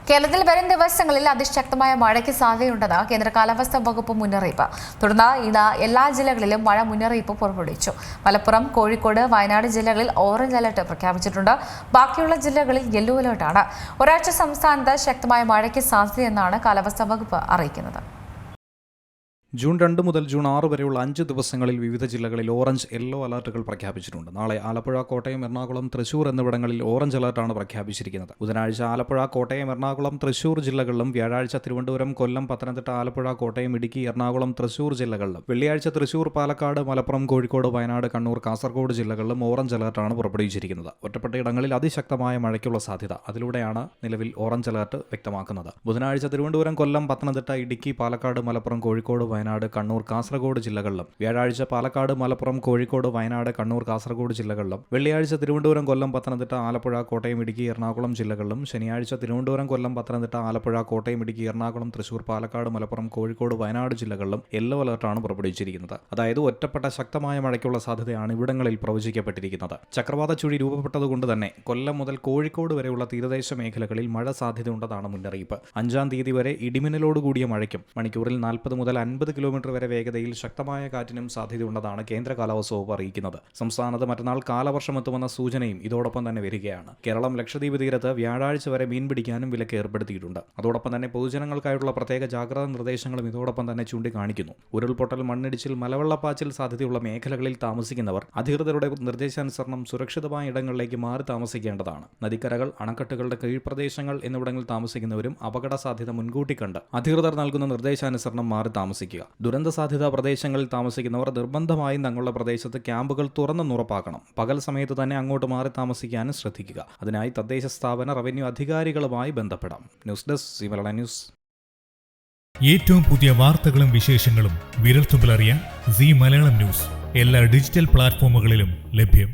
കേരളത്തിൽ വരും ദിവസങ്ങളിൽ അതിശക്തമായ മഴയ്ക്ക് സാധ്യതയുണ്ടെന്ന് കേന്ദ്ര കാലാവസ്ഥാ വകുപ്പ് മുന്നറിയിപ്പ്. തുടർന്ന് ഇന്ന് എല്ലാ ജില്ലകളിലും മഴ മുന്നറിയിപ്പ് പുറപ്പെടുവിച്ചു. മലപ്പുറം, കോഴിക്കോട്, വയനാട് ജില്ലകളിൽ ഓറഞ്ച് അലർട്ട് പ്രഖ്യാപിച്ചിട്ടുണ്ട്. ബാക്കിയുള്ള ജില്ലകളിൽ യെല്ലോ അലർട്ടാണ്. ഒരാഴ്ച സംസ്ഥാനത്ത് ശക്തമായ മഴയ്ക്ക് സാധ്യതയെന്നാണ് കാലാവസ്ഥാ വകുപ്പ് അറിയിക്കുന്നത്. ജൂൺ 2 മുതൽ ജൂൺ 6 വരെയുള്ള 5 ദിവസങ്ങളിൽ വിവിധ ജില്ലകളിൽ ഓറഞ്ച്, യെല്ലോ അലർട്ടുകൾ പ്രഖ്യാപിച്ചിട്ടുണ്ട്. നാളെ ആലപ്പുഴ, കോട്ടയം, എറണാകുളം, തൃശൂർ എന്നിവിടങ്ങളിൽ ഓറഞ്ച് അലർട്ടാണ് പ്രഖ്യാപിച്ചിരിക്കുന്നത്. ബുധനാഴ്ച ആലപ്പുഴ, കോട്ടയം, എറണാകുളം, തൃശൂർ ജില്ലകളിലും വ്യാഴാഴ്ച തിരുവനന്തപുരം, കൊല്ലം, പത്തനംതിട്ട, ആലപ്പുഴ, കോട്ടയം, ഇടുക്കി, എറണാകുളം, തൃശൂർ ജില്ലകളിലും വെള്ളിയാഴ്ച തൃശൂർ, പാലക്കാട്, മലപ്പുറം, കോഴിക്കോട്, വയനാട്, കണ്ണൂർ, കാസർഗോഡ് ജില്ലകളിലും ഓറഞ്ച് അലർട്ടാണ് പുറപ്പെടുവിച്ചിരിക്കുന്നത്. ഒറ്റപ്പെട്ട ഇടങ്ങളിൽ അതിശക്തമായ മഴയ്ക്കുള്ള സാധ്യത. അതിലൂടെയാണ് നിലവിൽ ഓറഞ്ച് അലർട്ട് വ്യക്തമാക്കുന്നത്. ബുധനാഴ്ച തിരുവനന്തപുരം, കൊല്ലം, പത്തനംതിട്ട, ഇടുക്കി, പാലക്കാട്, മലപ്പുറം, കോഴിക്കോട്, വയനാട്, കണ്ണൂർ, കാസർഗോഡ് ജില്ലകളിലും വ്യാഴാഴ്ച പാലക്കാട്, മലപ്പുറം, കോഴിക്കോട്, വയനാട്, കണ്ണൂർ, കാസർഗോഡ് ജില്ലകളിലും വെള്ളിയാഴ്ച തിരുവനന്തപുരം, കൊല്ലം, പത്തനംതിട്ട, ആലപ്പുഴ, കോട്ടയം, ഇടുക്കി, എറണാകുളം ജില്ലകളിലും ശനിയാഴ്ച തിരുവനന്തപുരം, കൊല്ലം, പത്തനംതിട്ട, ആലപ്പുഴ, കോട്ടയം, ഇടുക്കി, എറണാകുളം, തൃശൂർ, പാലക്കാട്, മലപ്പുറം, കോഴിക്കോട്, വയനാട് ജില്ലകളിലും യെല്ലോ അലർട്ടാണ് പുറപ്പെടുവിച്ചിരിക്കുന്നത്. അതായത് ഒറ്റപ്പെട്ട ശക്തമായ മഴയ്ക്കുള്ള സാധ്യതയാണ് ഇവിടങ്ങളിൽ പ്രവചിക്കപ്പെട്ടിരിക്കുന്നത്. ചക്രവാത ചുഴി രൂപപ്പെട്ടതുകൊണ്ട് തന്നെ കൊല്ലം മുതൽ കോഴിക്കോട് വരെയുള്ള തീരദേശ മേഖലകളിൽ മഴ സാധ്യതയുണ്ടെന്നാണ് മുന്നറിയിപ്പ്. 5-ാം തീയതി വരെ ഇടിമിന്നലോടുകൂടിയ മഴയ്ക്കും മണിക്കൂറിൽ 40 മുതൽ 50 കിലോമീറ്റർ വരെ വേഗതയിൽ ശക്തമായ കാറ്റിനും സാധ്യതയുണ്ടെന്നാണ് കേന്ദ്ര കാലാവസ്ഥാ വകുപ്പ് അറിയിക്കുന്നത്. സംസ്ഥാനത്ത് മറ്റന്നാൾ കാലവർഷം എത്തുമെന്ന സൂചനയും ഇതോടൊപ്പം തന്നെ വരികയാണ്. കേരളം, ലക്ഷദ്വീപ് തീരത്ത് വ്യാഴാഴ്ച വരെ മീൻ പിടിക്കാനും വിലക്ക് ഏർപ്പെടുത്തിയിട്ടുണ്ട്. അതോടൊപ്പം തന്നെ പൊതുജനങ്ങൾക്കായുള്ള പ്രത്യേക ജാഗ്രതാ നിർദ്ദേശങ്ങളും ഇതോടൊപ്പം തന്നെ ചൂണ്ടിക്കാണിക്കുന്നു. ഉരുൾപൊട്ടൽ, മണ്ണിടിച്ചിൽ, മലവെള്ളപ്പാച്ചിൽ സാധ്യതയുള്ള മേഖലകളിൽ താമസിക്കുന്നവർ അധികൃതരുടെ നിർദ്ദേശാനുസരണം സുരക്ഷിതമായ ഇടങ്ങളിലേക്ക് മാറി താമസിക്കേണ്ടതാണ്. നദിക്കരകൾ, അണക്കെട്ടുകളുടെ കീഴ്പ്രദേശങ്ങൾ എന്നിവിടങ്ങളിൽ താമസിക്കുന്നവരും അപകട സാധ്യത മുൻകൂട്ടി കണ്ട് അധികൃതർ നൽകുന്ന നിർദ്ദേശാനുസരണം മാറി താമസിക്കുക. ദുരന്ത സാധ്യതാ പ്രദേശങ്ങളിൽ താമസിക്കുന്നവർ നിർബന്ധമായും തങ്ങളുടെ പ്രദേശത്ത് ക്യാമ്പുകൾ തുറന്നുറപ്പാക്കണം. പകൽ സമയത്ത് തന്നെ അങ്ങോട്ട് മാറി താമസിക്കാനും ശ്രദ്ധിക്കുക. അതിനായി തദ്ദേശ സ്ഥാപന, റവന്യൂ അധികാരികളുമായി ബന്ധപ്പെടാം. News desk, C Malayalam news. ഏറ്റവും പുതിയ വാർത്തകളും വിശേഷങ്ങളും വിരൽത്തുമ്പിലറിയാൻ സി മലയാളം ന്യൂസ് എല്ലാ ഡിജിറ്റൽ പ്ലാറ്റ്ഫോമുകളിലും ലഭ്യം.